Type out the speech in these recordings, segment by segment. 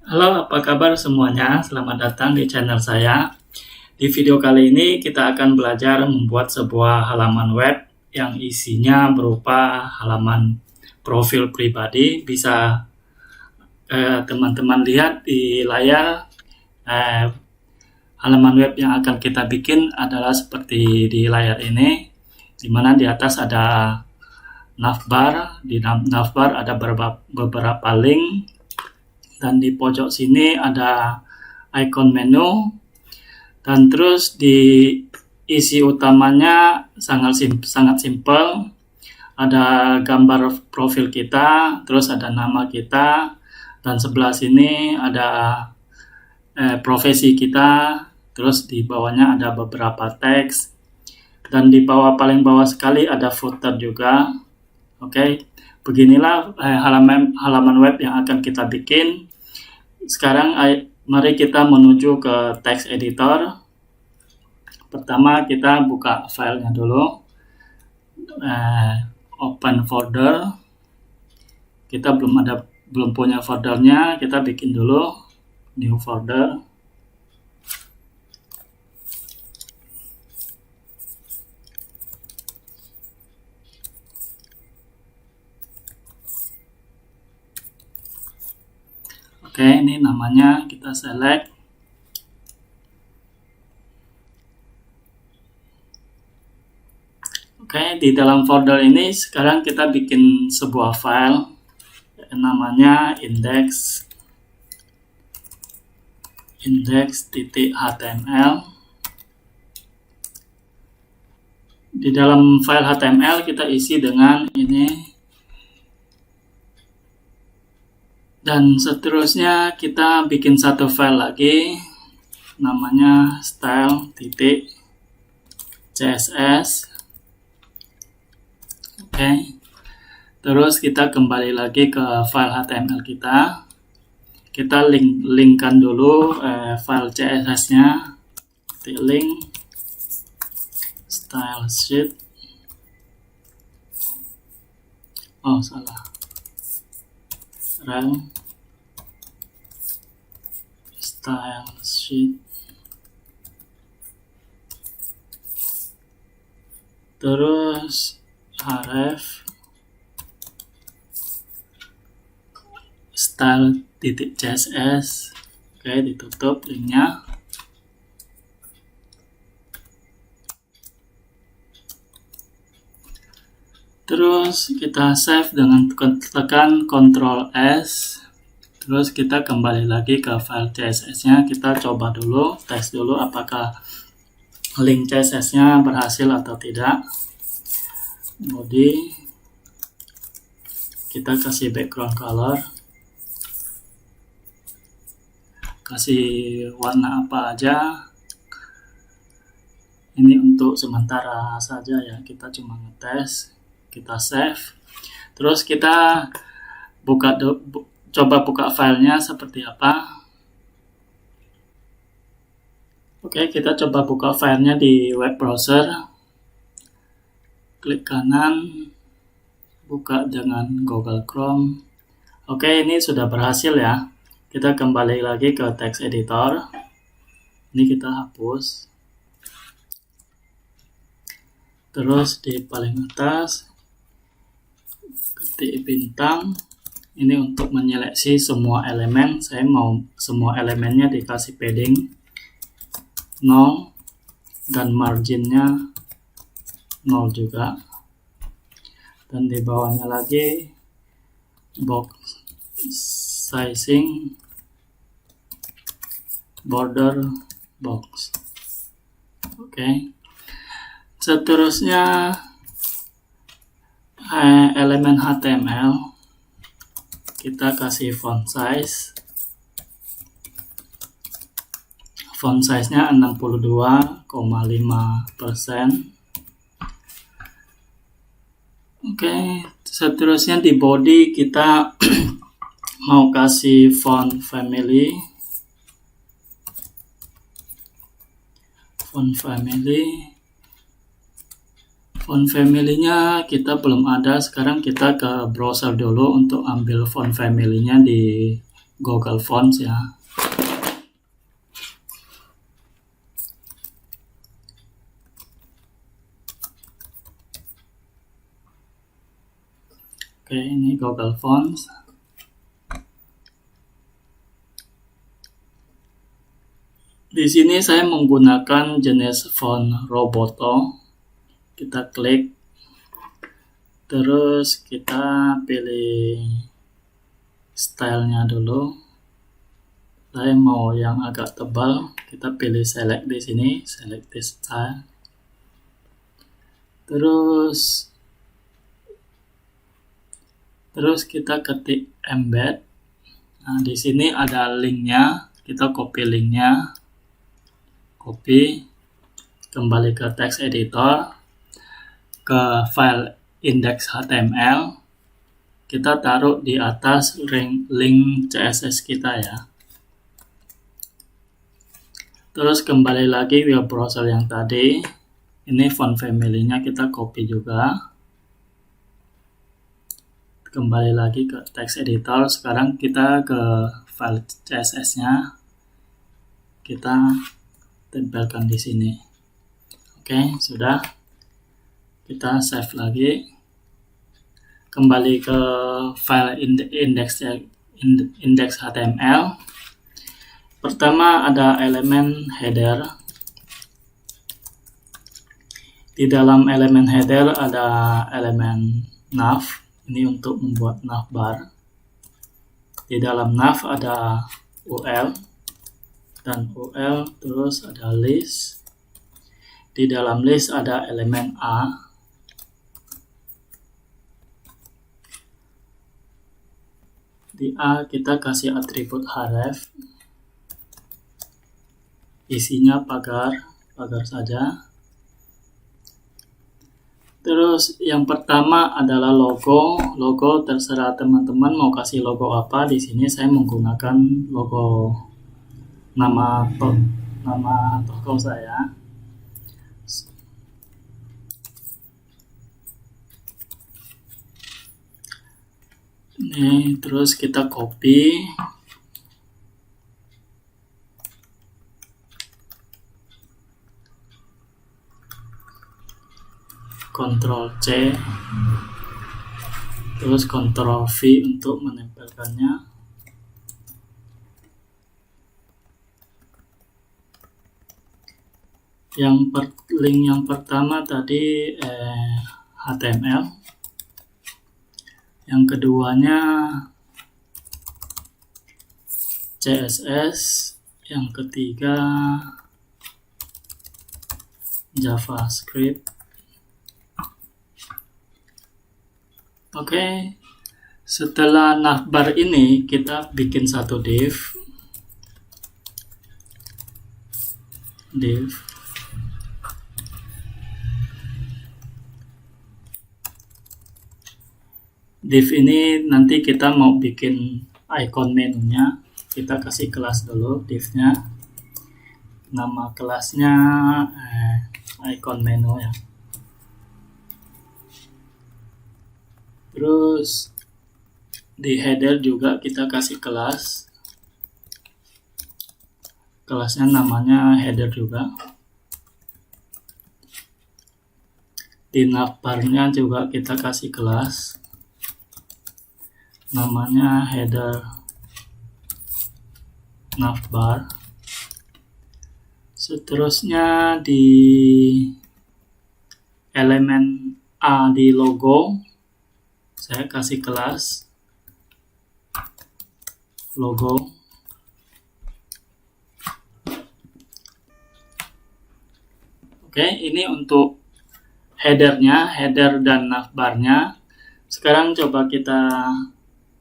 Halo, apa kabar semuanya? Selamat datang di channel saya. Di video kali ini kita akan belajar membuat sebuah halaman web yang isinya berupa halaman profil pribadi. Bisa teman-teman lihat di layar, halaman web yang akan kita bikin adalah seperti di layar ini, di mana di atas ada navbar. Di navbar ada beberapa link, dan di pojok sini ada icon menu, dan terus di isi utamanya sangat simpel. Ada gambar profil kita, terus ada nama kita, dan sebelah sini ada profesi kita, terus di bawahnya ada beberapa teks, dan di paling bawah sekali ada footer juga. Oke, beginilah halaman web yang akan kita bikin. Sekarang mari kita menuju ke text editor. Pertama kita buka filenya dulu, open folder. Kita belum punya foldernya, kita bikin dulu new folder. Oke, ini namanya kita select. Oke, di dalam folder ini sekarang kita bikin sebuah file namanya index.html. Di dalam file HTML kita isi dengan ini, dan seterusnya kita bikin satu file lagi namanya style.css. Oke, terus kita kembali lagi ke file HTML kita. Kita linkkan dulu file CSS-nya. Link style sheet. Oh, salah. Rel style sheet. Terus href style.css. Oke, ditutup linknya. Terus kita save dengan tekan Ctrl S. Terus kita kembali lagi ke file CSS-nya. Kita coba dulu, tes dulu apakah link CSS-nya berhasil atau tidak. Body, kita kasih background color, kasih warna apa aja. Ini untuk sementara saja ya, kita cuma ngetes. Kita save, terus kita coba buka filenya seperti apa. Oke, kita coba buka filenya di web browser. Klik kanan, buka dengan Google Chrome. Oke, ini sudah berhasil ya. Kita kembali lagi ke text editor. Ini kita hapus. Terus di paling atas ketik bintang. Ini untuk menyeleksi semua elemen. Saya mau semua elemennya dikasih padding 0 dan marginnya 0 juga. Dan di bawahnya lagi box sizing, border box. Oke. Seterusnya elemen HTML kita kasih font size. Font size-nya 62,5%. Oke, seterusnya di body kita mau kasih font family. Font family-nya kita belum ada. Sekarang kita ke browser dulu untuk ambil font family-nya di Google Fonts ya. Oke, ini Google Fonts. Di sini saya menggunakan jenis font Roboto. Kita klik, terus kita pilih stylenya dulu. Saya mau yang agak tebal, kita pilih select di sini, select this style. Terus kita ketik embed. Nah, di sini ada linknya, kita copy linknya, copy, kembali ke text editor, ke file index.html, kita taruh di atas link CSS kita ya. Terus kembali lagi web browser yang tadi, ini font family-nya kita copy juga. Kembali lagi ke text editor, sekarang kita ke file CSS-nya, kita tempelkan di sini. Oke, sudah. Kita save lagi. Kembali ke file index.html. Pertama ada elemen header. Di dalam elemen header ada elemen nav. Ini untuk membuat navbar. Di dalam nav ada UL dan UL, terus ada list. Di dalam list ada elemen A. Di A kita kasih atribut href. Isinya pagar saja. Terus yang pertama adalah logo. Logo terserah teman-teman mau kasih logo apa. Di sini saya menggunakan logo nama toko saya. Ini terus kita copy. Ctrl C, terus Ctrl V untuk menempelkannya. Link yang pertama tadi HTML, yang keduanya CSS, yang ketiga JavaScript. Oke, setelah navbar ini kita bikin satu div. Div ini nanti kita mau bikin icon menunya. Kita kasih kelas dulu divnya. Nama kelasnya icon menu ya. Terus di header juga kita kasih kelas. Kelasnya namanya header juga. Di navbarnya juga kita kasih kelas. Namanya header navbar. Seterusnya di elemen A di logo, saya kasih kelas logo. Oke, ini untuk headernya, header dan navbarnya. Sekarang coba kita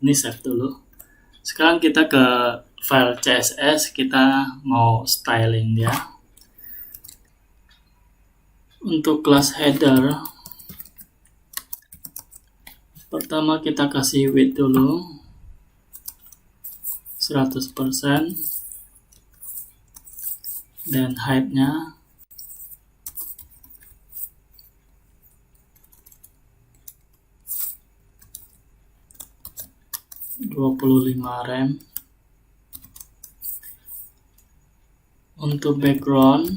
ini save dulu. Sekarang kita ke file CSS, kita mau styling dia. Untuk kelas header, pertama kita kasih width dulu 100%, dan height-nya 25 rem. Untuk background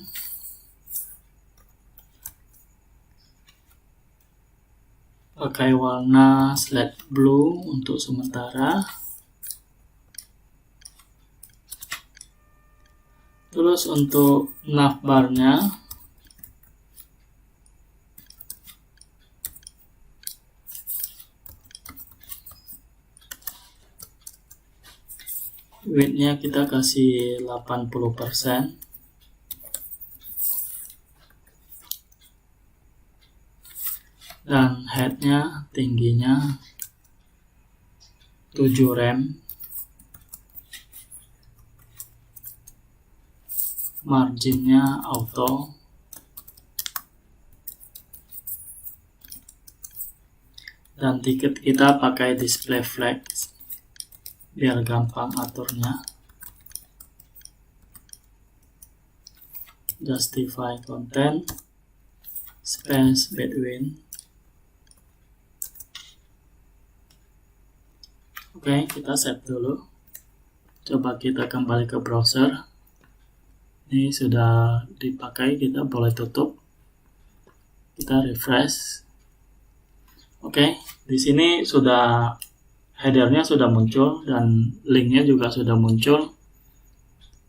pakai warna slate blue untuk sementara. Terus untuk navbarnya width-nya kita kasih 80%. Dan head-nya tingginya 7 rem. Marginnya auto. Dan tiket kita pakai display flex biar gampang aturnya. Justify content, space between. Oke, kita save dulu. Coba kita kembali ke browser. Ini sudah dipakai, kita boleh tutup. Kita refresh. Oke, di sini sudah headernya sudah muncul dan linknya juga sudah muncul,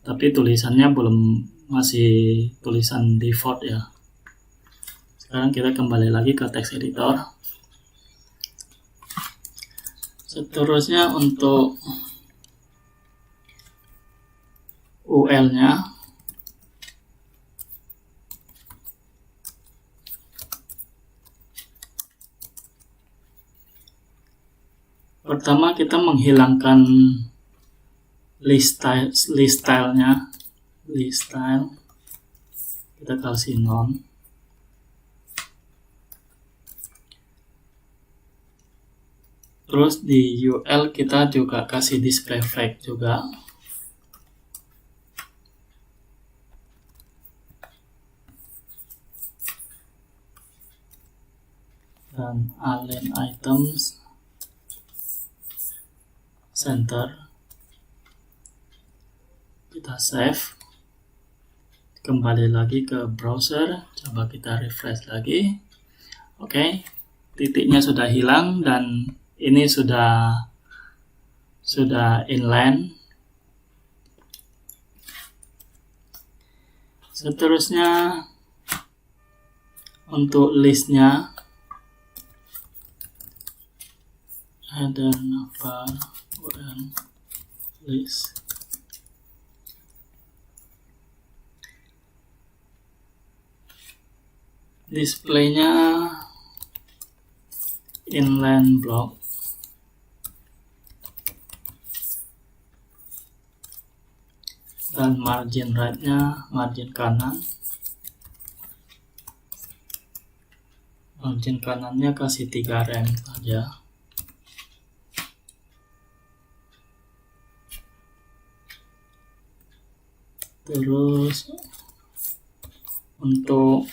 tapi tulisannya belum, masih tulisan default ya. Sekarang kita kembali lagi ke text editor. Seterusnya untuk UL-nya pertama kita menghilangkan list style-nya. List style kita kasih none. Terus di UL kita juga kasih display flag juga. Dan align items center. Kita save. Kembali lagi ke browser. Coba kita refresh lagi. Oke, titiknya sudah hilang dan ini sudah inline. Seterusnya untuk listnya header navbar UL list. Displaynya inline block. Dan margin right-nya margin kanan. Margin kanannya kasih 3 rem saja. Terus untuk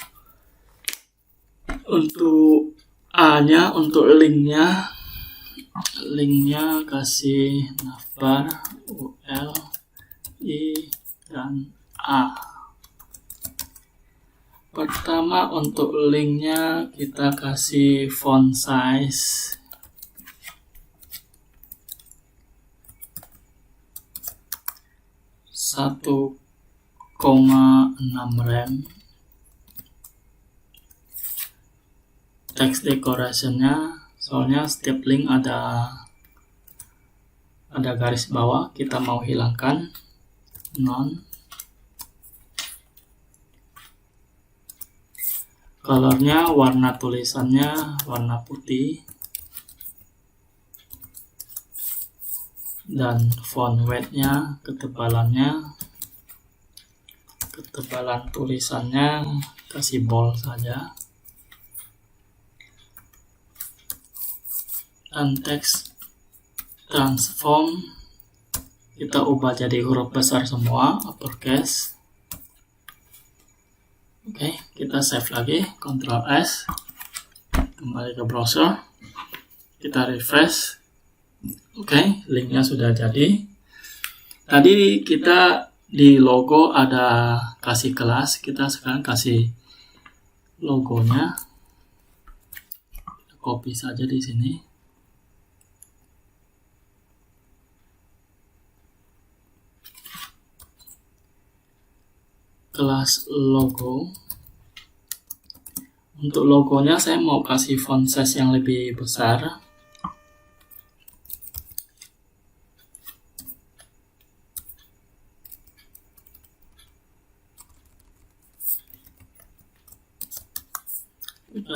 A-nya, untuk linknya kasih navbar UL I dan A. Pertama untuk linknya kita kasih font size 1,6 rem. Text decoration-nya, soalnya setiap link ada garis bawah, kita mau hilangkan none. Colornya, warna tulisannya warna putih. Dan font weight-nya, ketebalan tulisannya kasih bold saja. Dan text transform kita ubah jadi huruf besar semua, uppercase. Oke, kita save lagi, Ctrl S, kembali ke browser, kita refresh. Oke, linknya sudah jadi. Tadi kita di logo ada kasih kelas, kita sekarang kasih logonya, copy saja di sini. Kelas logo. Untuk logonya saya mau kasih font size yang lebih besar.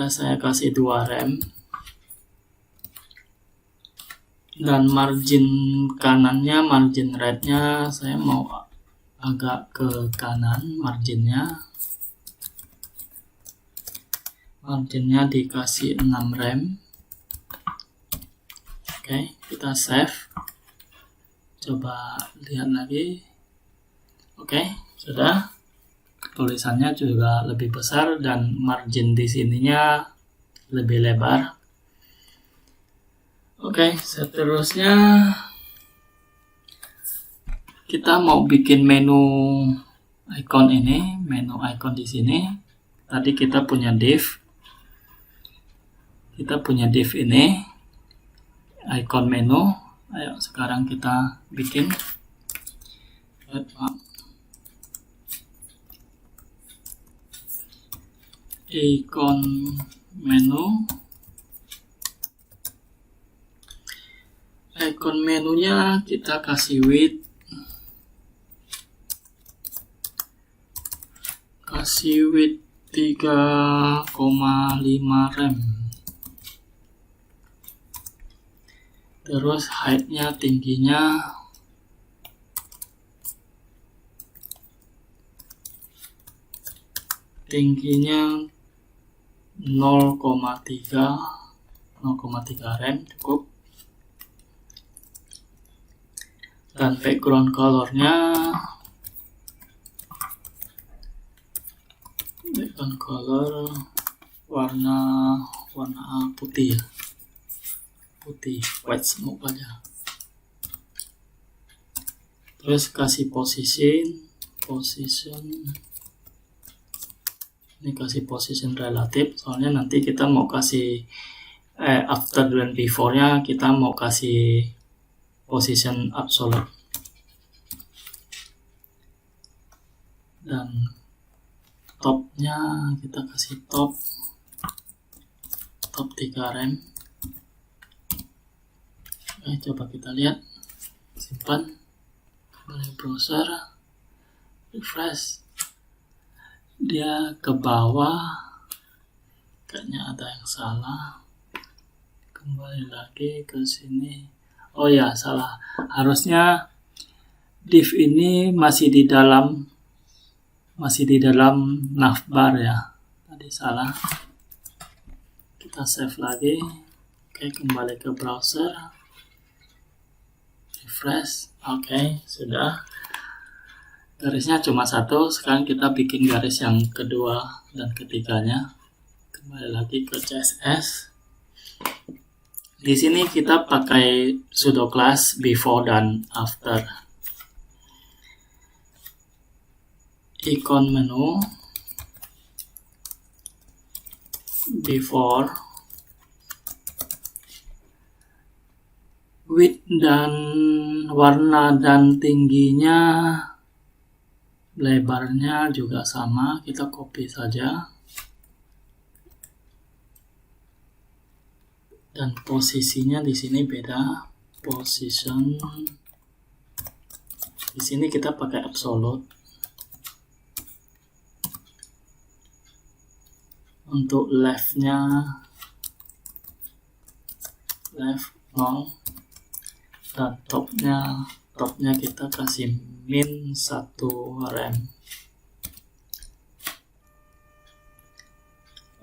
Saya kasih 2 rem. Dan margin kanannya, margin right-nya saya mau agak ke kanan marginnya. Marginnya dikasih 6 rem. Oke, kita save. Coba lihat lagi. Oke, sudah. Tulisannya juga lebih besar dan margin di sininya lebih lebar. Oke, seterusnya kita mau bikin menu icon ini, menu icon di sini. Tadi kita punya div. Kita punya div ini, icon menu. Ayo sekarang kita bikin. Icon menu. Icon menunya kita kasih width. Kasih width 3,5 rem. Terus height-nya, tingginya tingginya 0,3 rem cukup. Dan background colornya warna putih ya, putih, white smoke aja. Terus kasih position ini, kasih position relatif, soalnya nanti kita mau kasih after dan before nya kita mau kasih position absolute. Dan topnya kita kasih top 3 rem. Coba kita lihat, simpan, kembali browser, refresh. Dia ke bawah, kayaknya ada yang salah. Kembali lagi ke sini. Oh ya, salah. Harusnya div ini masih di dalam navbar ya. Tadi salah. Kita save lagi. Oke, kembali ke browser. Refresh. Oke, sudah. Garisnya cuma satu. Sekarang kita bikin garis yang kedua dan ketiganya. Kembali lagi ke CSS. Di sini kita pakai pseudo class before dan after. Icon menu, before, width dan warna dan tingginya, lebarnya juga sama, kita copy saja. Dan posisinya di sini beda, position. Di sini kita pakai absolute. Untuk left-nya left 0, dan topnya kita kasih min 1 rem.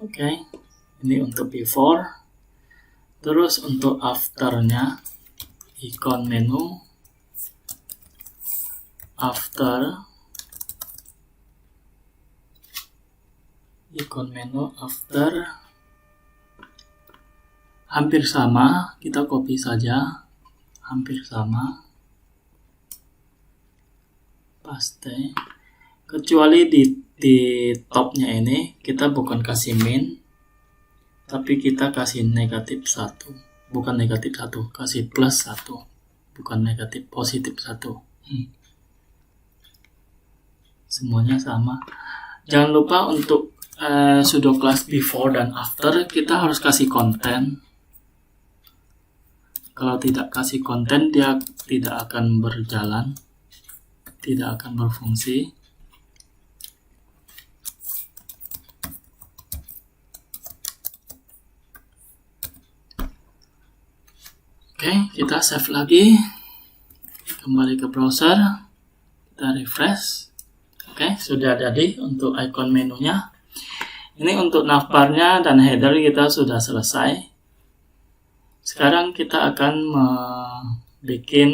Oke, ini untuk before. Terus untuk afternya, icon menu, after, icon menu after, hampir sama, kita copy saja, hampir sama. paste, kecuali di topnya ini kita bukan kasih min, tapi kita kasih negatif 1, bukan negatif 1, kasih plus 1, bukan negatif, positif 1. Semuanya sama. Jangan lupa untuk pseudo class before dan after kita harus kasih konten. Kalau tidak kasih konten, dia tidak akan berjalan, tidak akan berfungsi. Oke, kita save lagi, kembali ke browser, kita refresh. Oke, sudah jadi untuk icon menunya. Ini untuk navbarnya dan header kita sudah selesai. Sekarang kita akan bikin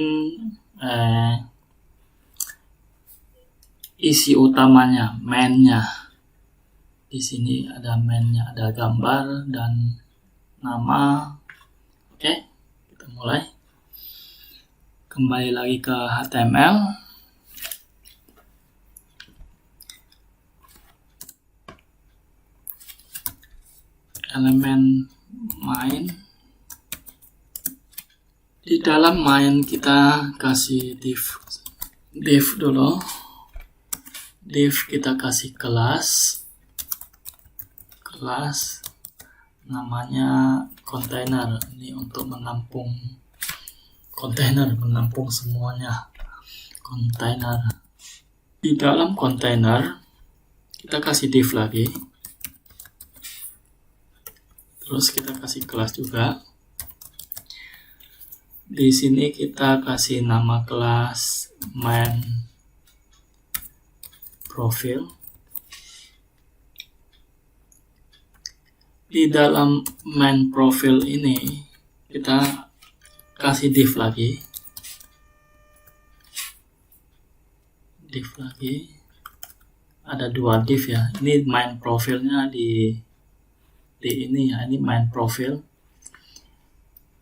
isi utamanya, mainnya. Di sini ada mainnya, ada gambar dan nama. Oke, kita mulai. Kembali lagi ke HTML. Elemen main. Di dalam main kita kasih div dulu. Div kita kasih kelas namanya container. Ini untuk menampung kontainer, menampung semuanya. Container. Di dalam container kita kasih div lagi. Terus kita kasih kelas juga. Di sini kita kasih nama kelas main profil. Di dalam main profil ini kita kasih div lagi. Div lagi. Ada 2 div ya. Ini main profilnya di ini ya, ini main profil.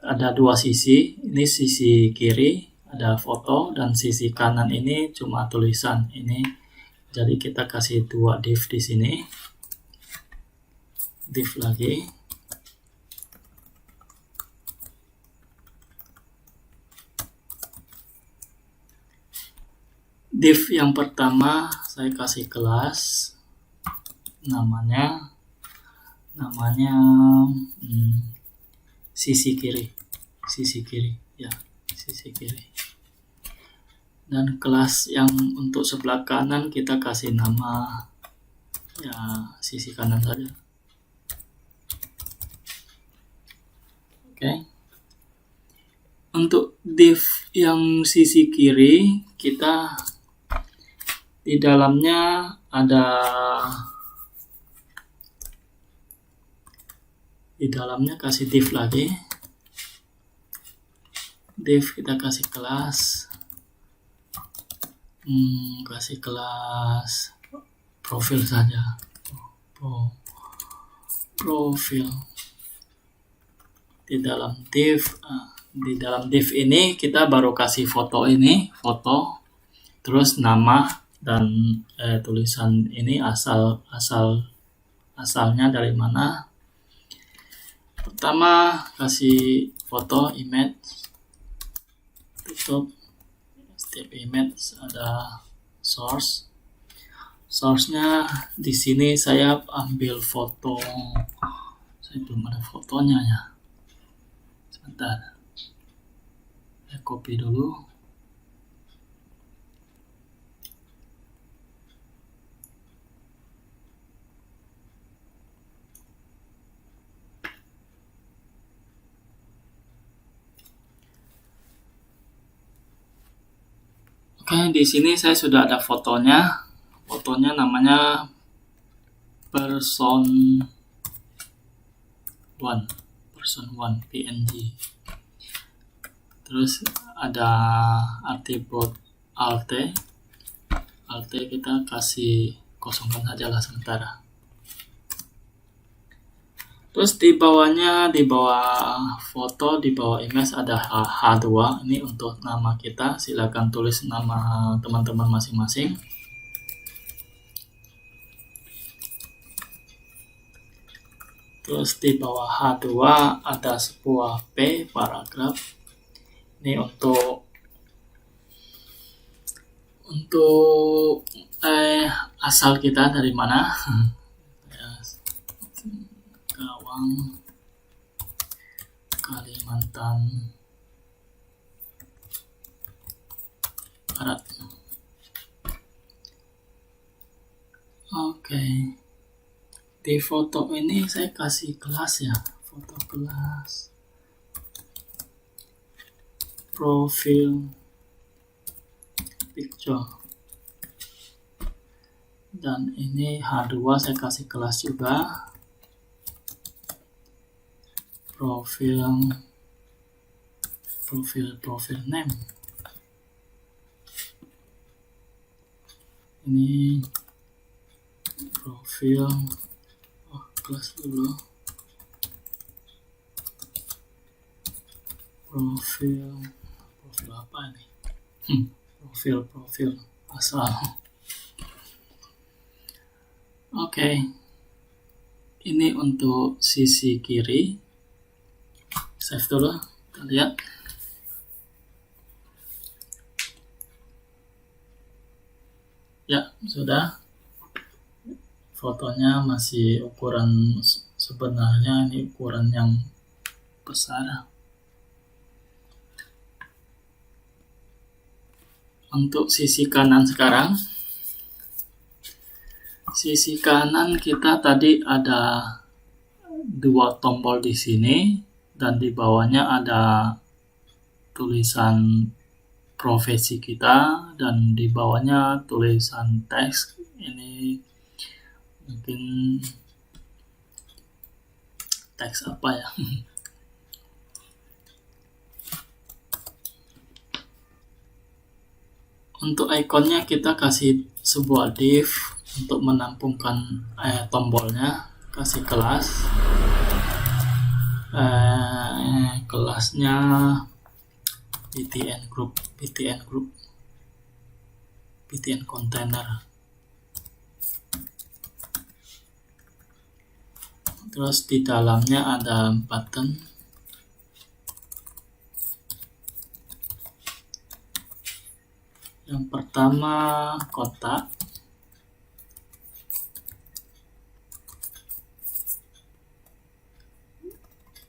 Ada 2 sisi, ini sisi kiri ada foto dan sisi kanan ini cuma tulisan ini. Jadi kita kasih 2 div di sini. Div lagi. Div yang pertama saya kasih kelas, namanya sisi kiri ya, sisi kiri. Dan kelas yang untuk sebelah kanan kita kasih nama ya sisi kanan saja. Oke. Untuk div yang sisi kiri kita di dalamnya kasih div lagi. Div kita kasih kelas, profil saja. Profil. Di dalam div ini kita baru kasih foto ini, terus nama dan tulisan ini asalnya dari mana. Pertama kasih foto image, tutup. Setiap image ada source-nya. Di sini saya ambil foto, saya belum ada fotonya ya, sebentar, saya copy dulu. Oke, di sini saya sudah ada fotonya. Fotonya namanya person 1 PNG. Terus ada attribute alt kita kasih kosongkan saja lah sementara. Terus di bawahnya, di bawah foto, di bawah image ada H2. Ini untuk nama kita. Silakan tulis nama teman-teman masing-masing. Terus di bawah H2 ada sebuah P paragraf. Ini untuk asal kita dari mana. Karawang, Kalimantan Barat. Oke. Di foto ini saya kasih kelas ya, foto kelas, profil picture, dan ini H2 saya kasih kelas juga, profil name. Ini profil kelas dulu, profil apa ini? Profil asal. Oke. Ini untuk sisi kiri. Save dulu, kita lihat. Ya, sudah. Fotonya masih ukuran sebenarnya, ini ukuran yang besar. Untuk sisi kanan sekarang. Sisi kanan kita tadi ada 2 tombol di sini dan di bawahnya ada tulisan profesi kita dan di bawahnya tulisan teks. Ini mungkin teks apa ya? Untuk ikonnya kita kasih sebuah div untuk menampungkan tombolnya, kasih kelas. Kelasnya BTN group, BTN container. Terus di dalamnya ada button. Yang pertama kotak.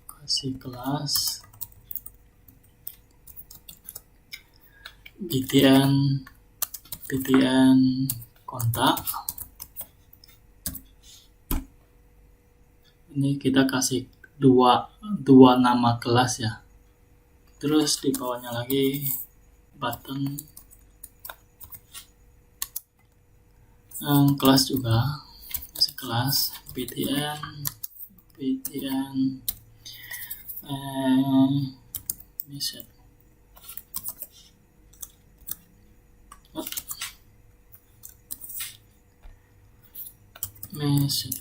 Kasih kelas. BTN kontak. Ini kita kasih dua nama kelas ya. Terus di bawahnya lagi button, kelas juga, kasih kelas BTN message.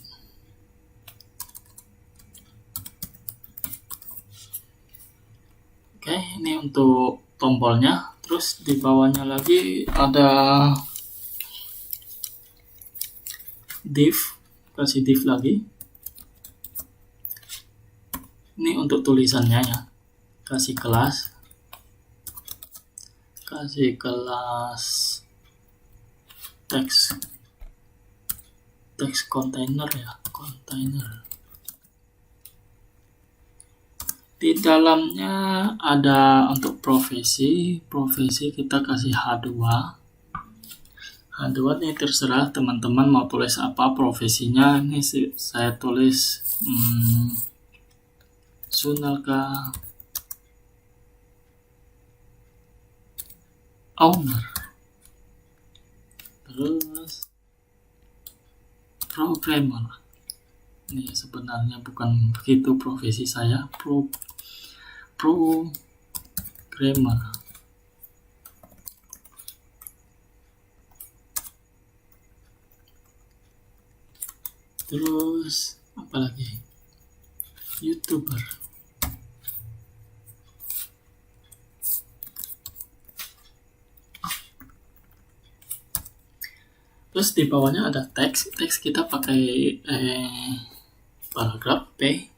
Oke, ini untuk tombolnya. Terus di bawahnya lagi ada div, kasih div lagi. Ini untuk tulisannya ya, kasih kelas teks container ya, container. Di dalamnya ada untuk profesi kita kasih H2 ini terserah teman-teman mau tulis apa profesinya. Ini saya tulis Sunalka owner, terus programmer. Ini sebenarnya bukan begitu profesi saya, programmer. Terus apa lagi? YouTuber. Terus di bawahnya ada teks. Teks kita pakai paragraf P.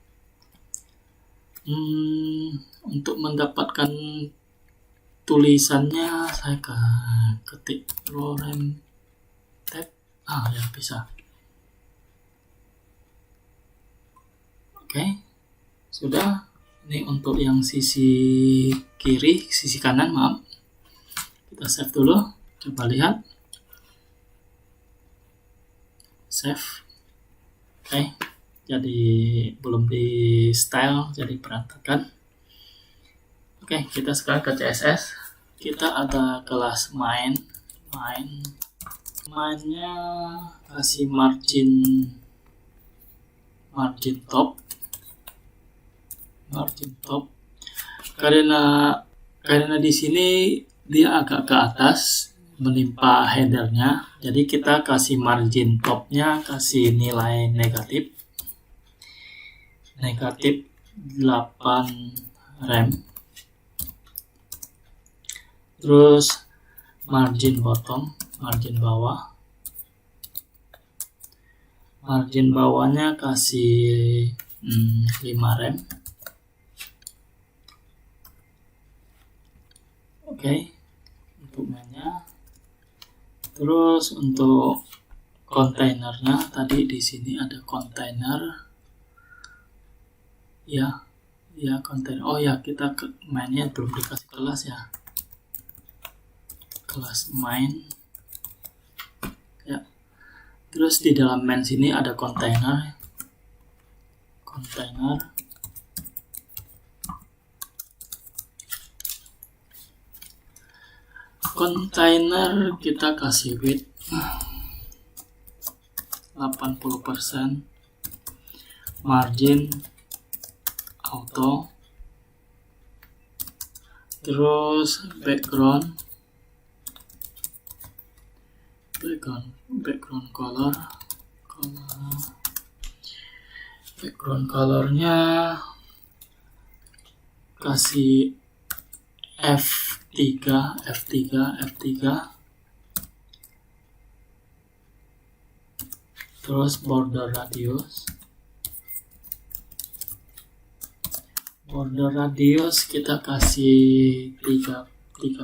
Untuk mendapatkan tulisannya saya ketik lorem tab. Ya bisa. Oke, sudah. Ini untuk yang sisi kiri, sisi kanan, maaf. Kita save dulu. Coba lihat. Save. Oke, jadi belum di style, jadi berantakan. Oke, kita sekarang ke CSS. Kita ada kelas mainnya kasih margin top. Karena di sini dia agak ke atas menimpa headernya, jadi kita kasih margin topnya, kasih nilai negatif 8 rem. Terus margin bawahnya kasih 5 rem. Oke, untuk mainnya. Terus untuk kontainernya, tadi di sini ada kontainer. Ya kontainer. Oh ya, kita mainnya belum dikasih kelas ya. Kelas main. Ya. Terus di dalam main sini ada kontainer. Kontainer kita kasih width 80%, margin auto, terus background color. Background colornya kasih F3. Terus border radius kita kasih 3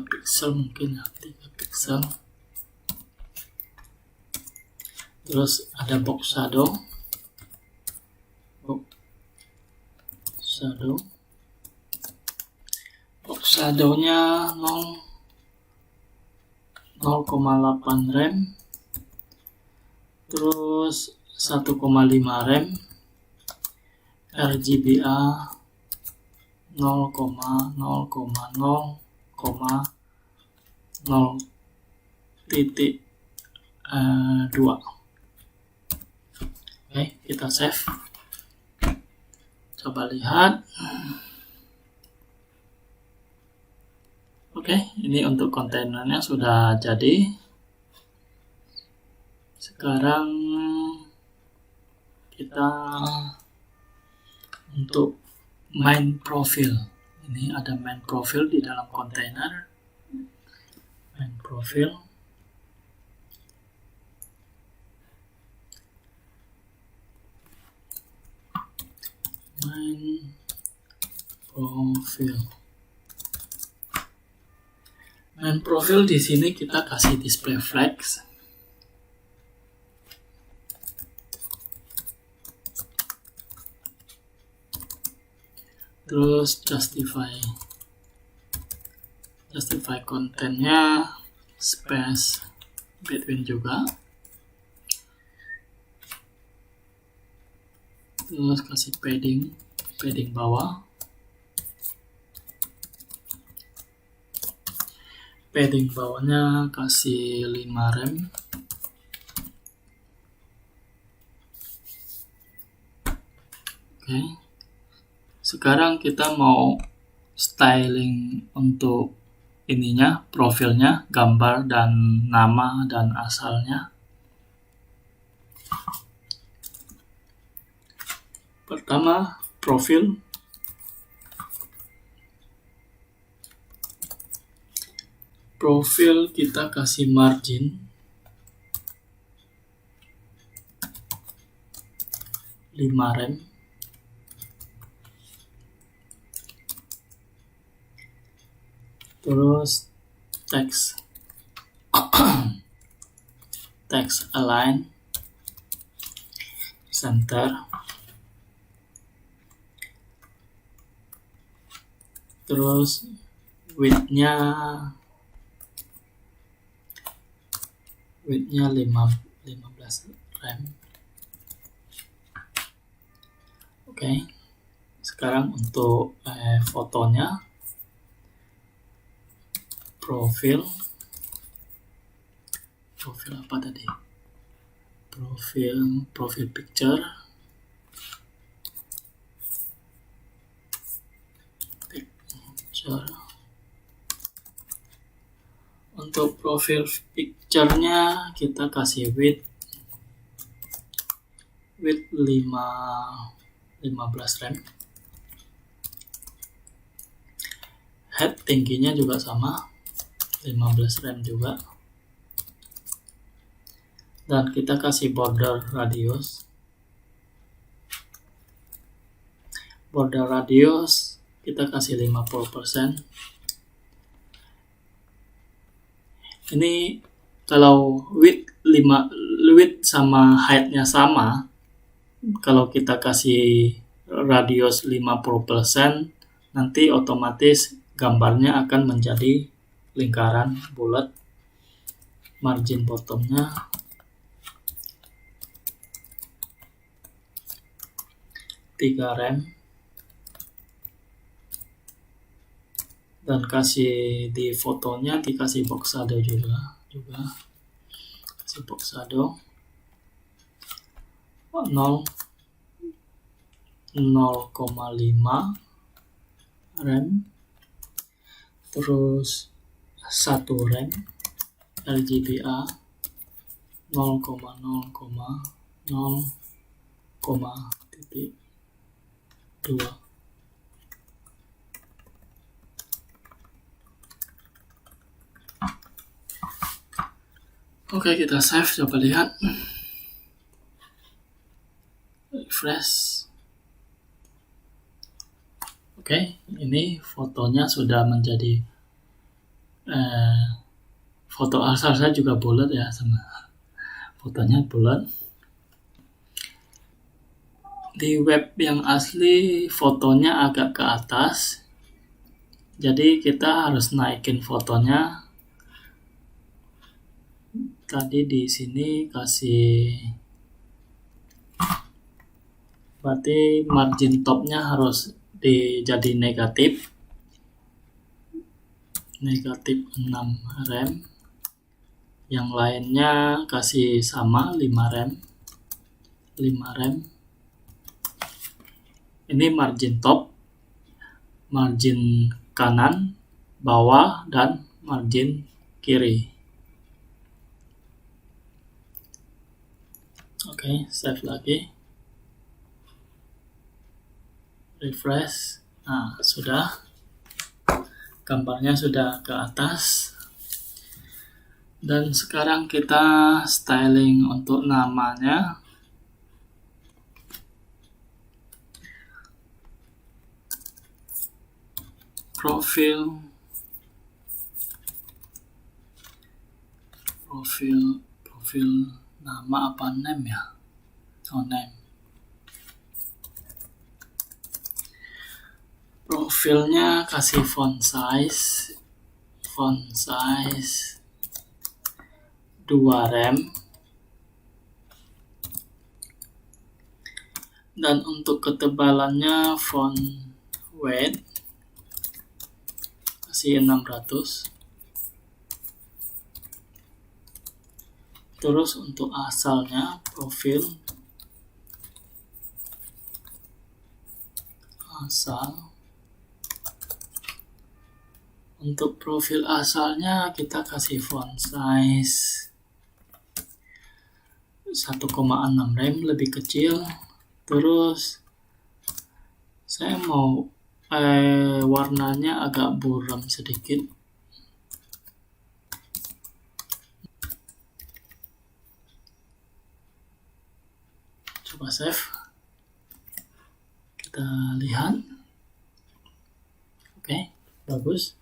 pixel mungkin ya, 3 pixel. Terus ada box shadownya 0,8 rem, terus 1,5 rem, RGBA 0,0,0.2. Oke, kita save. Coba lihat. Oke, ini untuk kontainernya sudah jadi. Sekarang kita untuk main profil. Ini ada main profil di dalam kontainer. Main profil. Main profil di sini kita kasih display flags. Terus justify kontennya, space between juga. Terus kasih padding bawah. Padding bawahnya kasih 5 rem. Oke. Sekarang kita mau styling untuk ininya, profilnya, gambar dan nama dan asalnya. Pertama, profil. Profil kita kasih margin 5 rem. Terus text text align center. Terus width-nya 15 rem. Oke. Sekarang untuk fotonya, profil apa tadi? Profil picture. Untuk profil picture-nya kita kasih width 15 rem. Head tingginya juga sama, 15 rem juga. Dan kita kasih border radius. Border radius kita kasih 50%. Ini kalau width sama height-nya sama, kalau kita kasih radius 50%, nanti otomatis gambarnya akan menjadi lingkaran bulat. Margin bottomnya 3 rem. Dan kasih di fotonya dikasih box shadow juga kasih box shadow 0,5 rem, terus 1 rem RGBA 0,0,0,2. Oke, kita save, coba lihat. Refresh. Oke, ini fotonya sudah menjadi foto asal saya juga bulat ya, sama fotonya bulat. Di web yang asli fotonya agak ke atas, jadi kita harus naikin fotonya. Tadi di sini kasih, berarti margin topnya harus jadi negatif 6 rem. Yang lainnya kasih sama 5 rem. Ini margin top, margin kanan, bawah, dan margin kiri. Oke, save lagi. Refresh. Nah, sudah. Gambarnya sudah ke atas. Dan sekarang kita styling untuk namanya. Profil nama apa, name ya? Oh, name. Profilnya kasih font size 2 rem. Dan untuk ketebalannya font weight kasih 600. Terus untuk asalnya asal. Untuk profil asalnya kita kasih font size 1,6 rem, lebih kecil. Terus Saya mau warnanya agak buram sedikit. Coba save. Kita lihat. Oke, bagus.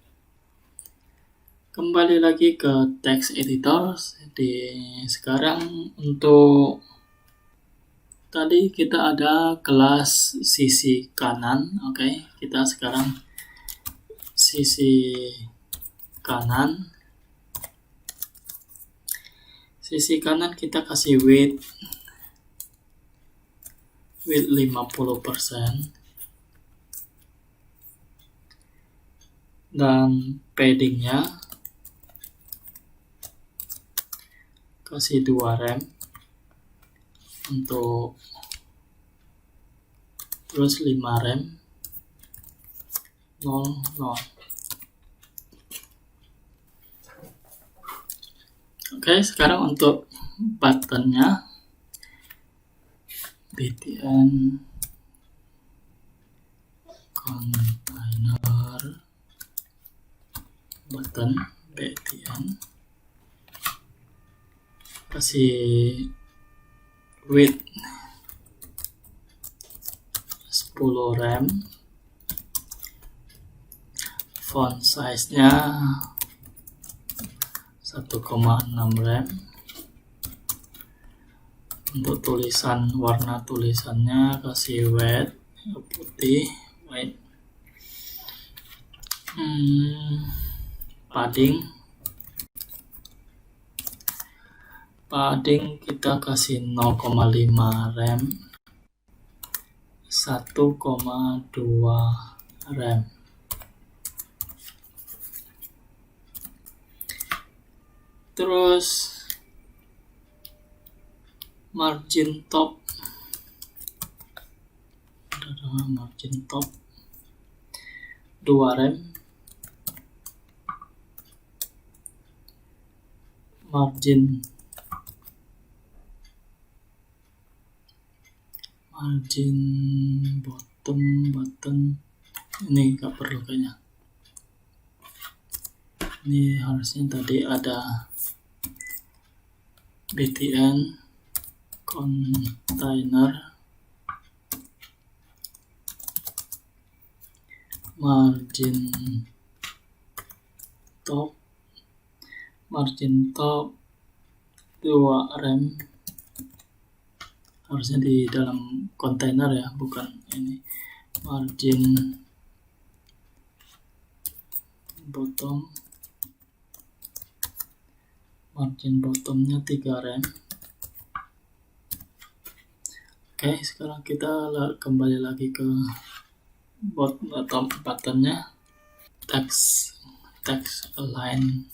Kembali lagi ke text editor. Sekarang untuk tadi kita ada kelas sisi kanan. Oke, kita sekarang sisi kanan. Sisi kanan kita kasih width 50%. Dan paddingnya kasih 2 rem untuk terus 5 rem 0. Oke, sekarang untuk buttonnya btn container button btn kasih width 10 rem, font size nya 1,6 rem. Untuk tulisan, warna tulisannya kasih white, putih, white. Padding kita kasih 0,5 rem, 1,2 rem. Terus margin top, margin top 2 rem, margin bottom ini nggak perlu kayaknya. Ini harusnya tadi ada btn container margin top 2 rem, harusnya di dalam kontainer ya, bukan ini. Margin bottom, margin bottomnya 3 rem. Oke, sekarang kita kembali lagi ke buttonnya, text align,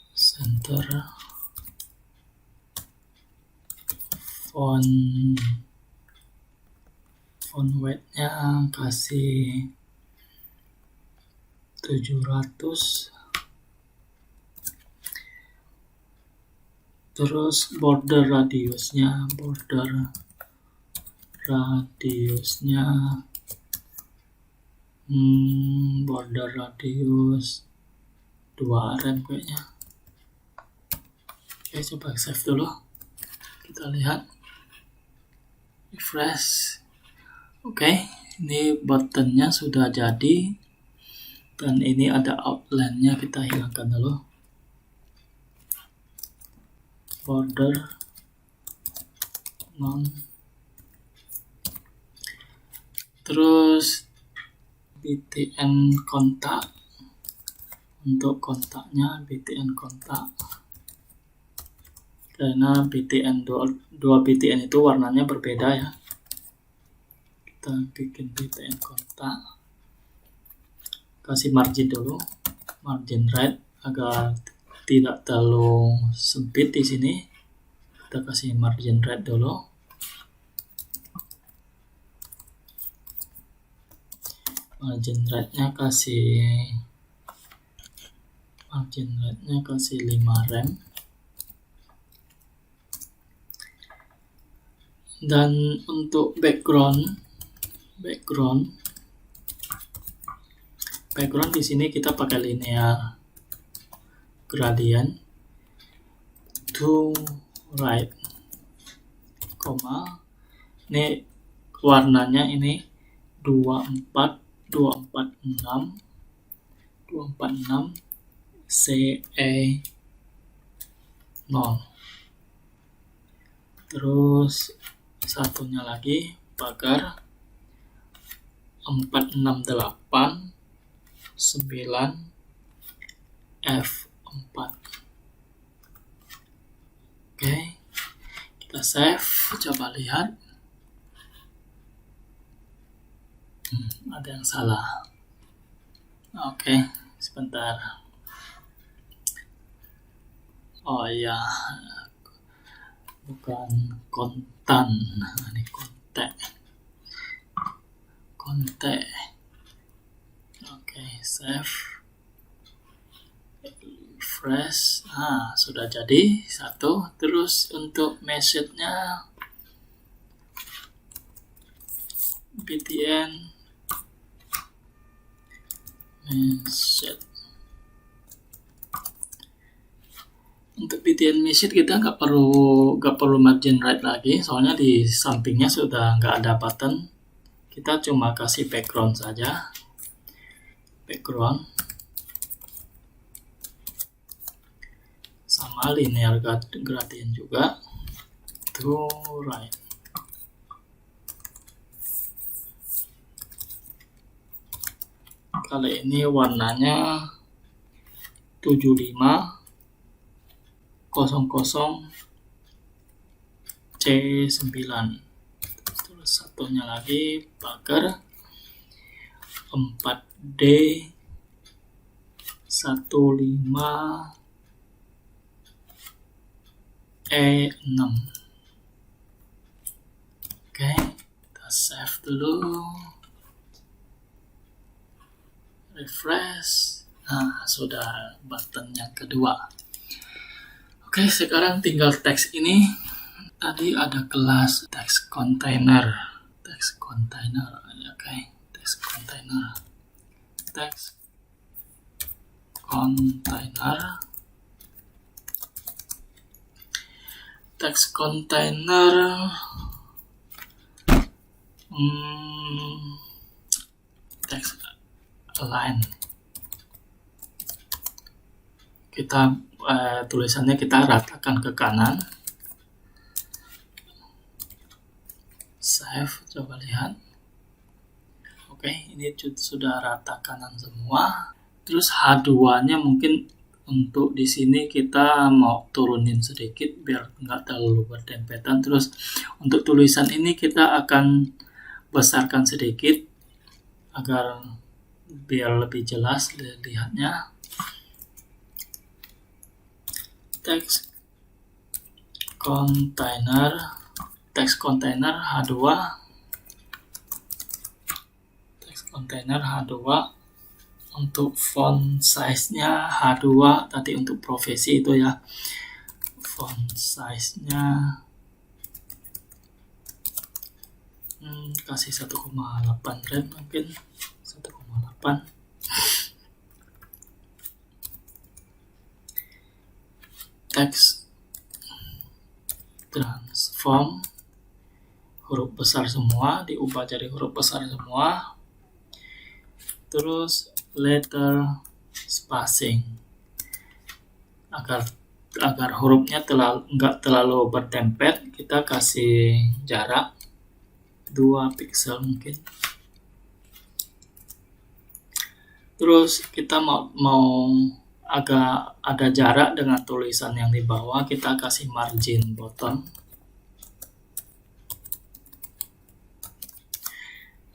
center, font weight-nya kasih 700. Terus border radiusnya 2 rem kayaknya. Oke, coba save dulu. Kita lihat, refresh. Oke, ini buttonnya sudah jadi, dan ini ada outline-nya, kita hilangkan dulu. Border non, terus btn kontak, untuk kontaknya btn kontak, karena btn dua btn itu warnanya berbeda ya. Kita bikin btn kontak, kasih margin dulu, margin right agar tidak terlalu sempit di sini. Kita kasih margin right dulu. Margin right-nya kasih margin right-nya kasih 5 rem. Dan untuk background di sini kita pakai linear gradient to right, ini warnanya ini 246 CE 0. Terus satunya lagi pagar 468 9 F4. Oke, kita save, coba lihat. Ada yang salah. Oke, sebentar. Oh iya, bukan kontan, ini konte. Oke, save, refresh. Sudah jadi satu. Terus untuk message-nya btn message. Untuk btn message kita nggak perlu margin right lagi, soalnya di sampingnya sudah nggak ada button. Kita cuma kasih background saja, background sama linear gradient juga to right. Kali ini warnanya 7500 C9. Terus satunya lagi pagar 4D 15 E6. Oke, kita save dulu, refresh. Sudah button yang kedua. Oke, sekarang tinggal teks ini. Tadi ada kelas text container. Oke, text container. Text container text align. Kita tulisannya kita ratakan ke kanan. Save, coba lihat. Oke, ini sudah rata kanan semua. Terus H2-nya mungkin untuk di sini kita mau turunin sedikit biar nggak terlalu berdempetan. Terus untuk tulisan ini kita akan besarkan sedikit agar biar lebih jelas lihatnya. Text container H2. Untuk font size-nya H2 tadi untuk profesi itu ya. Font size-nya kasih 1,8 rem mungkin 1,8. Text transform huruf besar semua diubah jadi huruf besar semua. Terus letter spacing agar hurufnya nggak terlalu berdempet, kita kasih jarak 2 pixel mungkin. Terus kita mau agak ada jarak dengan tulisan yang di bawah, kita kasih margin bottom.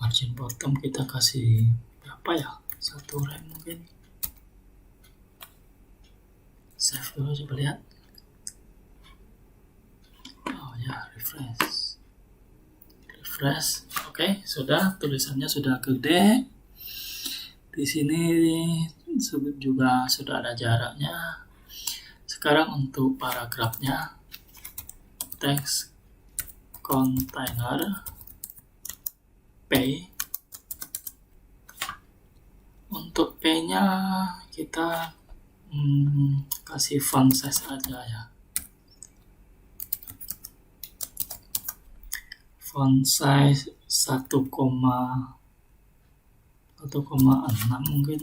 Margin bottom kita kasih berapa ya? 1 rem mungkin. Save dulu, coba lihat. Oh ya, refresh. Oke, sudah, tulisannya sudah gede. Di sini juga sudah ada jaraknya. Sekarang untuk paragrafnya, text container P. Untuk P-nya kita kasih font size aja ya. Font size 1,6 mungkin.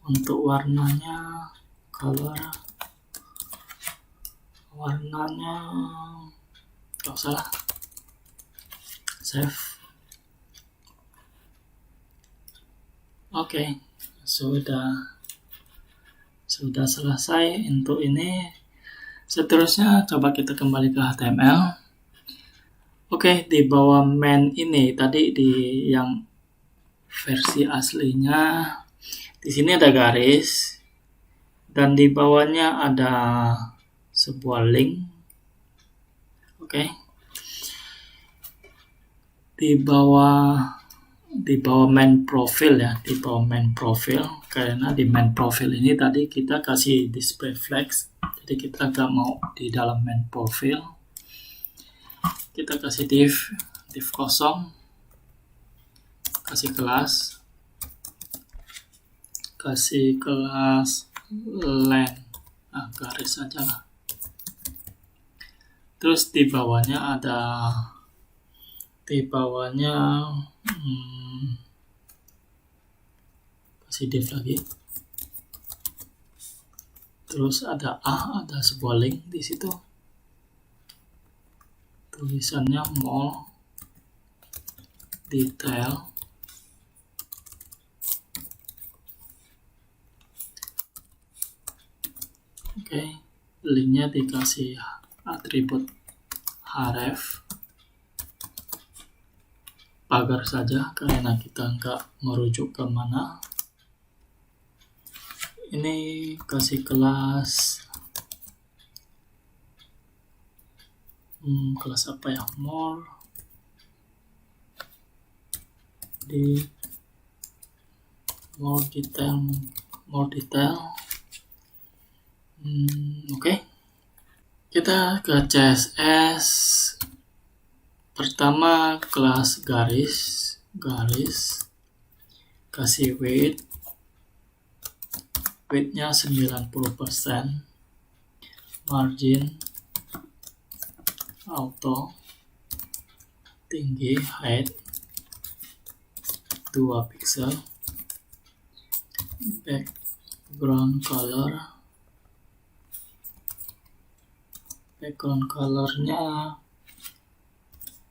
Untuk warnanya, warnanya kalau salah, save. Oke, sudah selesai untuk ini. Seterusnya coba kita kembali ke HTML. Oke, di bawah main ini tadi di yang versi aslinya, di sini ada garis dan di bawahnya ada sebuah link. Oke. Di bawah main profile ya, di bawah main profile, karena di main profile ini tadi kita kasih display flags, jadi kita nggak mau di dalam main profile. Kita kasih div kosong, kasih kelas len, garis aja lah. Terus di bawahnya kasih div lagi. Terus ada sebuah link di situ. Tulisannya more detail. Oke, linknya dikasih atribut href, pagar saja karena kita nggak merujuk ke mana. Ini kasih kelas apa ya, more detail. Oke. Kita ke CSS. Pertama kelas garis, kasih width-nya 90%, margin auto, tinggi, height 2 pixel, background colornya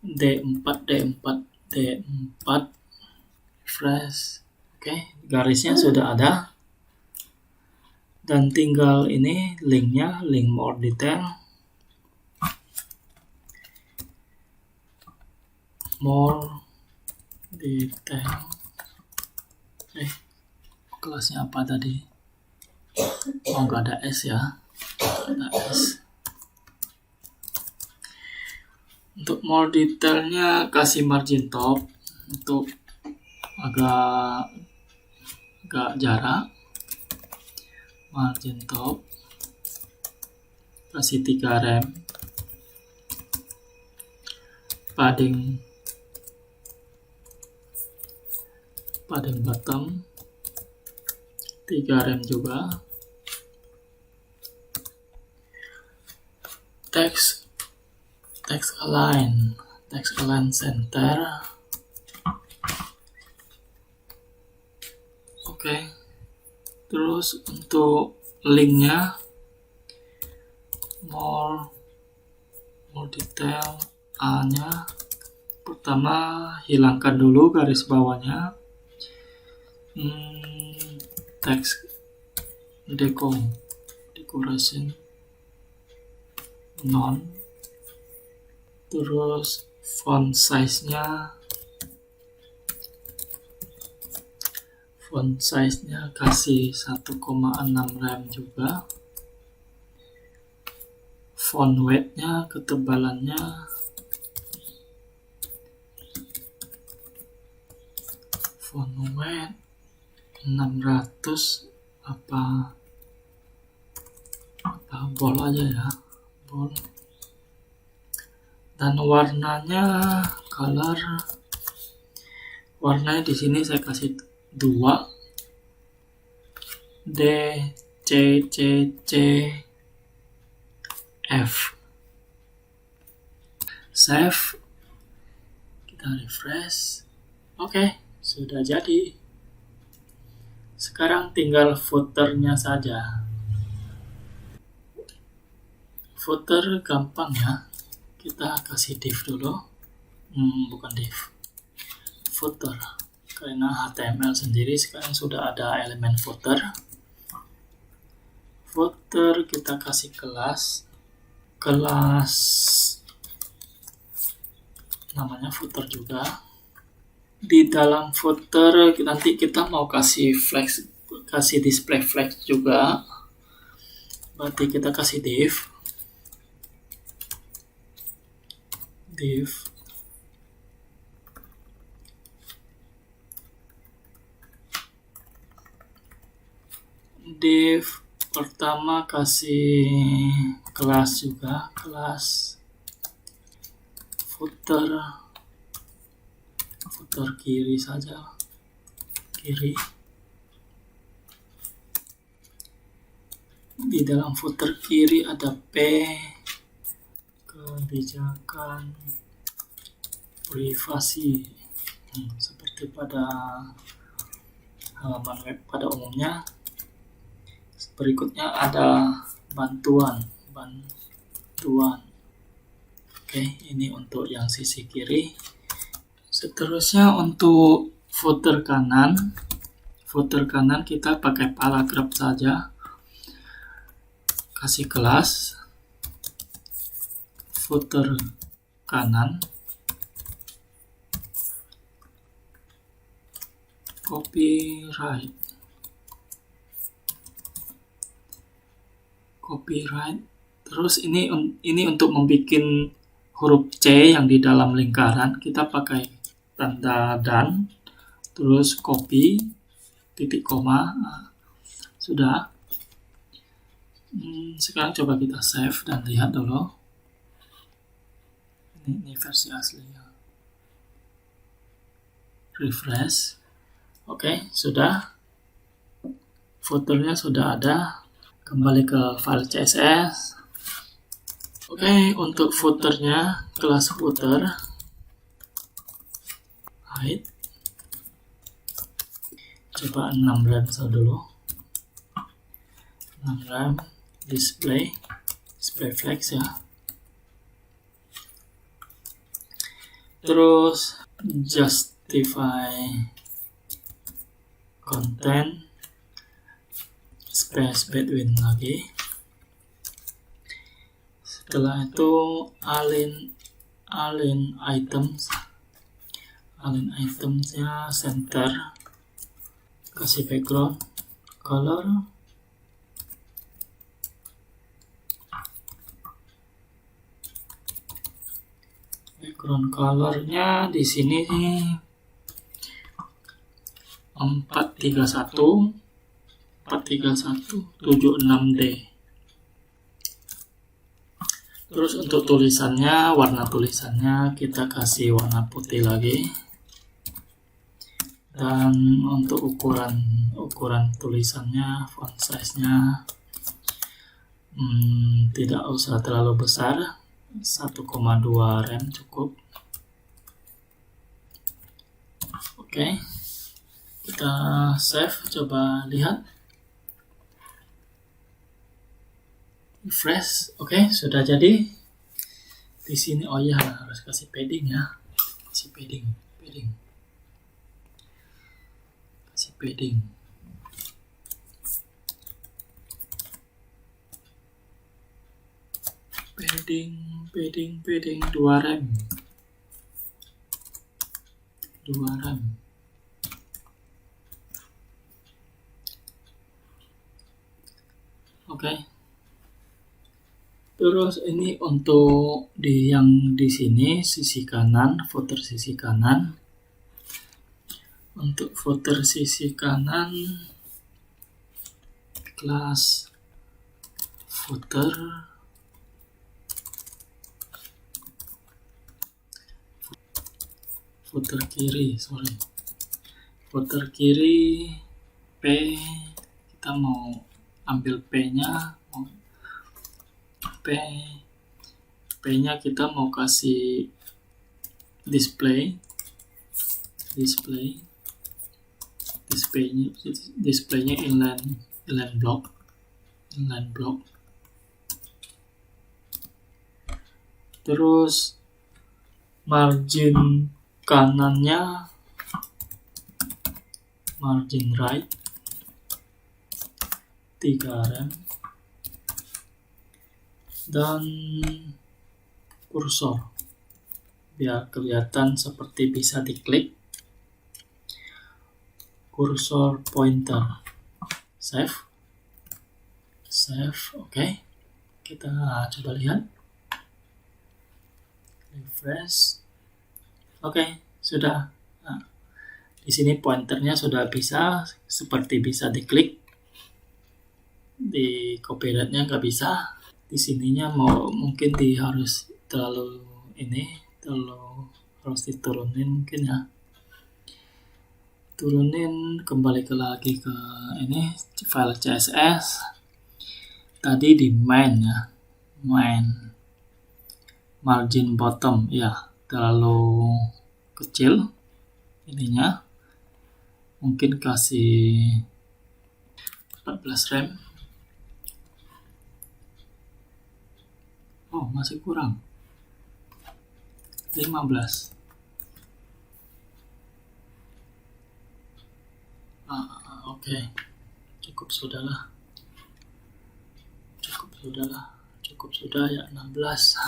D4 fresh. Oke, garisnya sudah ada dan tinggal ini linknya, link more detail, kelasnya apa tadi? Nggak ada S ya, nggak ada S. Untuk more detailnya kasih margin top untuk agak jarak, margin top, kasih 3 rem, padding bottom 3 rem juga, text align center. Oke. Terus untuk linknya more detail, A-nya pertama hilangkan dulu garis bawahnya, text decoration none. Terus font size-nya kasih 1,6 rem juga. Font weight-nya, ketebalannya font weight 600 apa bol aja ya, bol. Dan warnanya color, warnanya di sini saya kasih 2 D C C C F. Save, kita refresh. Oke, sudah jadi. Sekarang tinggal footernya saja. Footer gampang ya. Kita kasih div dulu. Bukan div, footer. Karena HTML sendiri sekarang sudah ada elemen footer. Footer kita kasih kelas namanya footer juga. Di dalam footer nanti kita mau kasih flex, kasih display flex juga. Berarti kita kasih div pertama kasih kelas juga, kelas footer kiri saja, kiri. Di dalam footer kiri ada P, kebijakan privasi, seperti pada halaman web pada umumnya. Berikutnya ada bantuan. Oke, ini untuk yang sisi kiri. Seterusnya untuk footer kanan kita pakai paragraf saja. Kasih kelas footer kanan, copyright. Terus ini untuk membuat huruf C yang di dalam lingkaran, kita pakai tanda dan, terus copy, titik koma. Sudah. Sekarang coba kita save dan lihat dulu. Ini versi aslinya. Refresh. Oke, sudah. Footernya sudah ada. Kembali ke file CSS. Oke, untuk footernya, kelas footer, height, coba 6 rem dulu. 6 rem, display flex ya. Terus justify content, space between lagi. Setelah itu align itemsnya center, kasih background color, background colornya di sini 43176D. Terus untuk tulisannya, warna tulisannya kita kasih warna putih lagi. Dan untuk ukuran tulisannya, font size-nya tidak usah terlalu besar, 1,2 rem cukup. Oke, kita save, coba lihat. Refresh. Oke, sudah jadi. Di sini oh ya, harus kasih padding ya. Kasih padding. Kasih padding. Padding 2 rem. Oke. Terus ini untuk yang di sini sisi kanan, footer sisi kanan. Untuk footer sisi kanan, kelas footer, footer kiri, footer kiri P, kita mau ambil P-nya, P-nya kita mau kasih displaynya inline block. Terus margin kanannya margin right 3 rem, dan kursor biar kelihatan seperti bisa diklik, kursor pointer, save. Oke. Kita coba lihat, refresh. Oke, sudah. Nah, di sini pointernya sudah bisa diklik. Di copyrightnya nggak bisa. Di sininya mungkin harus harus diturunin mungkin ya. Turunin, kembali lagi ke ini file CSS. Tadi di main ya, margin bottom ya terlalu kecil ininya, mungkin kasih 14 rem. Oh, masih kurang 15. Oke. Cukup sudah ya, 16.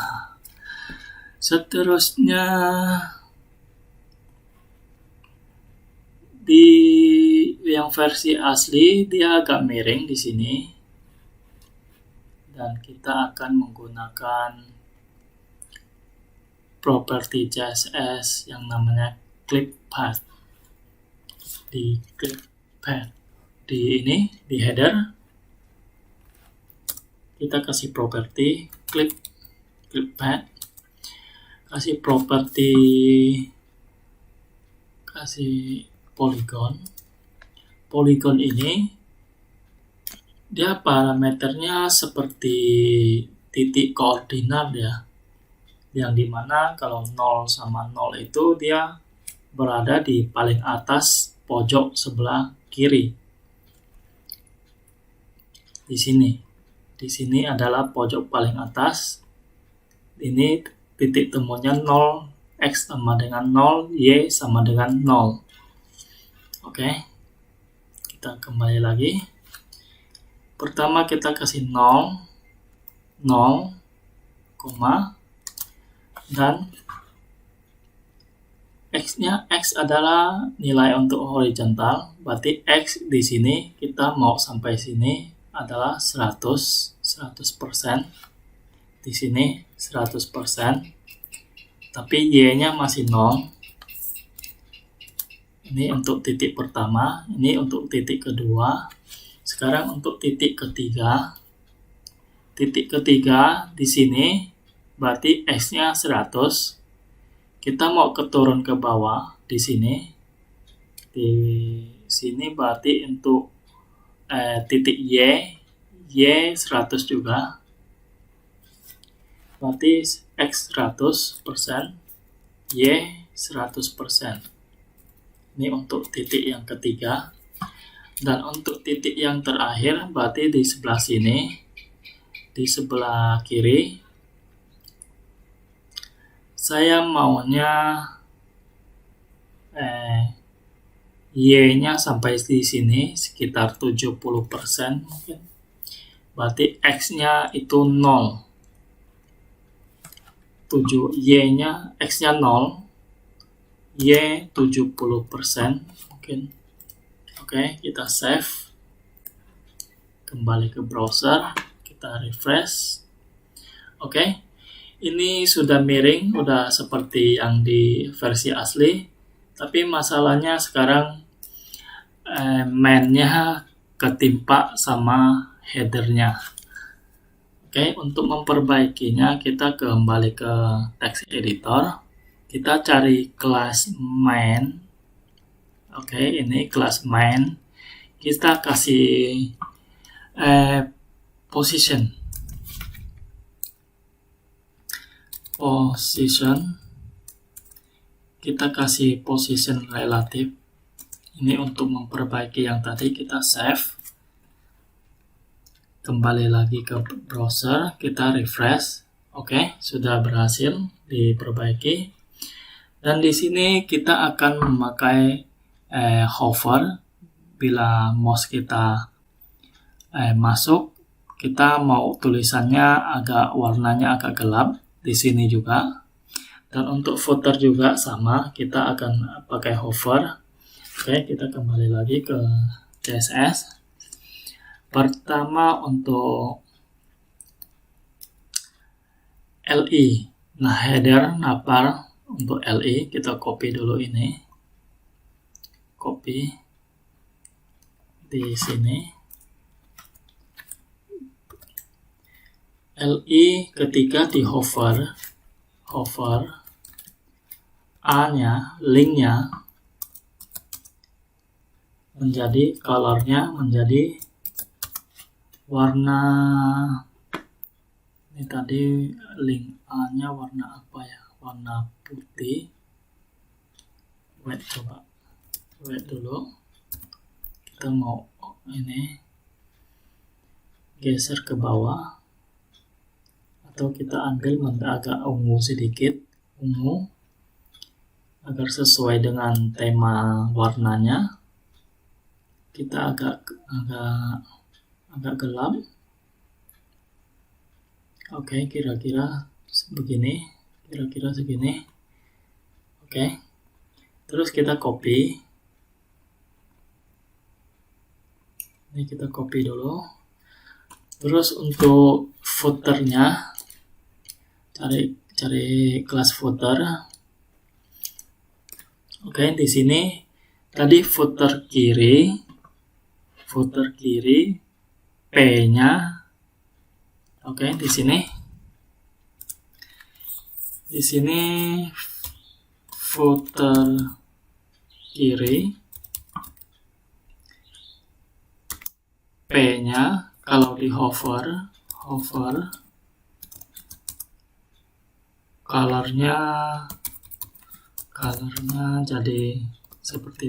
Seterusnya di yang versi asli dia agak miring di sini, dan kita akan menggunakan properti CSS yang namanya clip path. Di clip path di header kita kasih properti clip path, kasih polygon ini dia parameternya seperti titik koordinat ya, yang dimana kalau 0 sama 0 itu dia berada di paling atas pojok sebelah kiri. Di sini adalah pojok paling atas. Ini titik temunya 0, X sama dengan 0, Y sama dengan 0. Oke. Kita kembali lagi. Pertama kita kasih 0, dan X adalah nilai untuk horizontal, berarti X di sini kita mau sampai sini adalah 100%. Di sini 100%. Tapi Y-nya masih 0. Ini untuk titik pertama, ini untuk titik kedua. Sekarang untuk titik ketiga. Titik ketiga di sini berarti X-nya 100. Kita mau turun ke bawah di sini. Di sini berarti untuk titik Y 100 juga. Berarti X 100%, Y 100%. Ini untuk titik yang ketiga. Dan untuk titik yang terakhir berarti di sebelah sini, di sebelah kiri, saya maunya Y-nya sampai di sini sekitar 70% mungkin. Berarti X-nya itu 0. Y-nya, X-nya 0, Y 70% mungkin. Oke, kita save. Kembali ke browser, kita refresh. Oke. Ini sudah miring, sudah seperti yang di versi asli. Tapi masalahnya sekarang main-nya ketimpa sama headernya. Oke, untuk memperbaikinya kita kembali ke text editor. Kita cari kelas main. Oke, ini kelas main. Kita kasih position. Kita kasih position relatif. Ini untuk memperbaiki yang tadi. Kita save. Kembali lagi ke browser, kita refresh. Oke, sudah berhasil diperbaiki. Dan di sini kita akan memakai hover. Bila mouse kita masuk, kita mau tulisannya warnanya agak gelap. Di sini juga. Dan untuk footer juga sama, kita akan pakai hover. Oke, kita kembali lagi ke CSS. Pertama untuk LI. Nah, header navbar untuk LI kita copy dulu ini. Copy di sini. LI ketika di hover A-nya, linknya menjadi colornya menjadi warna, ini tadi link A-nya warna apa ya? Warna putih. Wait dulu. Kita mau ini geser ke bawah. Atau kita ambil agak ungu sedikit, ungu, agar sesuai dengan tema warnanya. Kita agak gelap. Oke, kira-kira begini, segini. Oke, terus kita copy. Ini kita copy dulu. Terus untuk footernya, cari kelas footer. Oke, di sini tadi footer kiri, P-nya. Oke, di sini footer kiri, P-nya kalau di hover colornya jadi seperti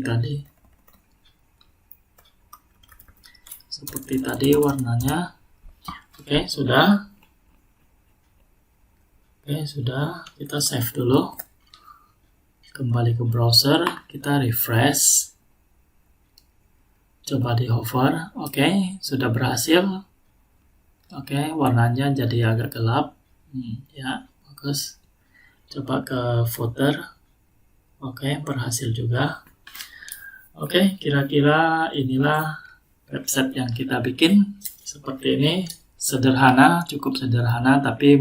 tadi warnanya. Oke, sudah. Kita save dulu. Kembali ke browser, kita refresh. Coba di hover. Oke, sudah berhasil. Oke, warnanya jadi agak gelap. Ya, bagus. Coba ke footer. Oke, berhasil juga. Oke, kira-kira inilah website yang kita bikin. Seperti ini, cukup sederhana, tapi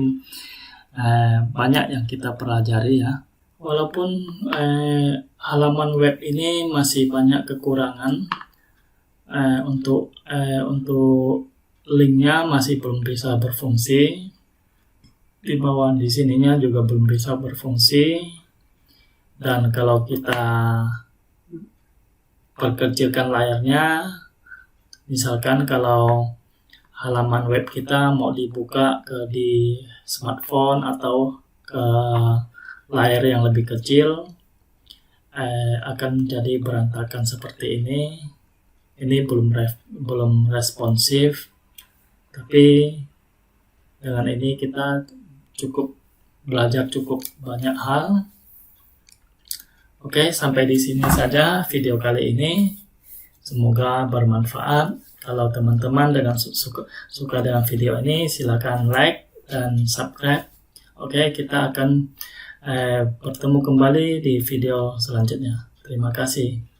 banyak yang kita pelajari ya. Walaupun halaman web ini masih banyak kekurangan, untuk linknya masih belum bisa berfungsi. Di bawah di sininya juga belum bisa berfungsi. Dan kalau kita perkecilkan layarnya, misalkan kalau halaman web kita mau dibuka di smartphone atau ke layar yang lebih kecil, akan jadi berantakan seperti ini. Ini belum responsif, tapi dengan ini kita belajar cukup banyak hal. Oke, sampai di sini saja video kali ini. Semoga bermanfaat. Kalau teman-teman suka dengan video ini, silakan like dan subscribe. Oke, kita akan bertemu kembali di video selanjutnya. Terima kasih.